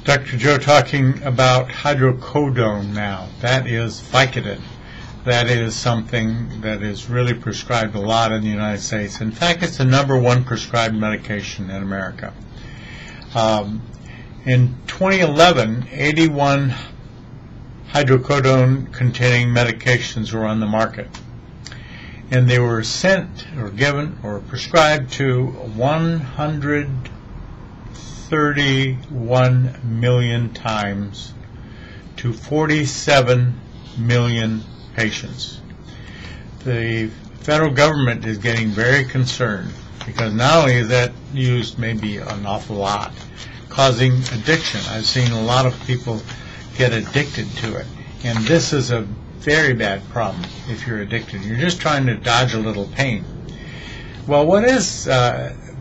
Dr. Joe talking about hydrocodone now. That is Vicodin. That is something that is really prescribed a lot in the United States. In fact, it's the #1 prescribed medication in America. In 2011, 81 hydrocodone containing medications were on the market. And they were sent or given or prescribed to 131 million times to 47 million patients. The federal government is getting very concerned because not only is that used maybe an awful lot, causing addiction. I've seen a lot of people get addicted to it. And this is a very bad problem if you're addicted. You're just trying to dodge a little pain. Well, what is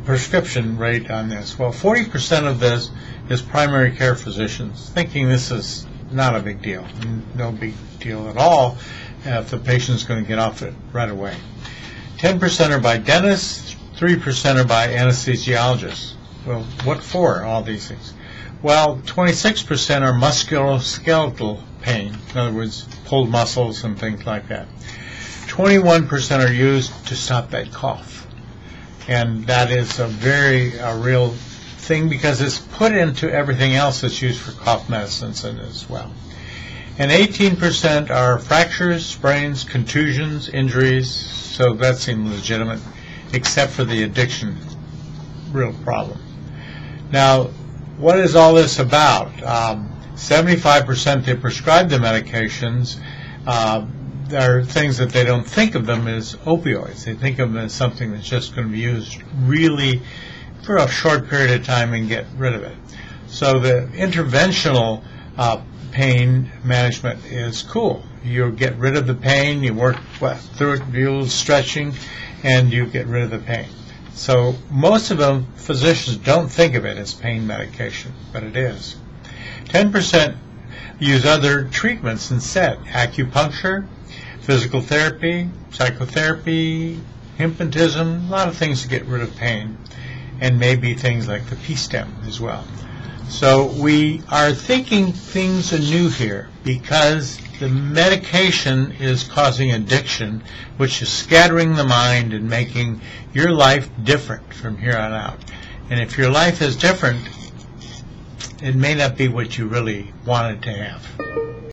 prescription rate on this? Well, 40% of this is primary care physicians thinking this is not a big deal. No big deal at all if the patient's going to get off it right away. 10% are by dentists, 3% are by anesthesiologists. Well, what for, all these things? Well, 26% are musculoskeletal pain, in other words, pulled muscles and things like that. 21% are used to stop that cough. And that is a real thing because it's put into everything else that's used for cough medicines as well. And 18% are fractures, sprains, contusions, injuries, so that seems legitimate, except for the addiction real problem. Now, what is all this about? 75% they prescribe the medications. There are things that they don't think of them as opioids. They think of them as something that's just going to be used really for a short period of time and get rid of it. So the interventional pain management is cool. You get rid of the pain, you work through it, do stretching, and you get rid of the pain. So most of them, physicians don't think of it as pain medication, but it is. 10% use other treatments instead: acupuncture, physical therapy, psychotherapy, hypnotism, a lot of things to get rid of pain, and maybe things like the P-stem as well. So we are thinking things anew here because the medication is causing addiction, which is scattering the mind and making your life different from here on out. And if your life is different, it may not be what you really wanted to have.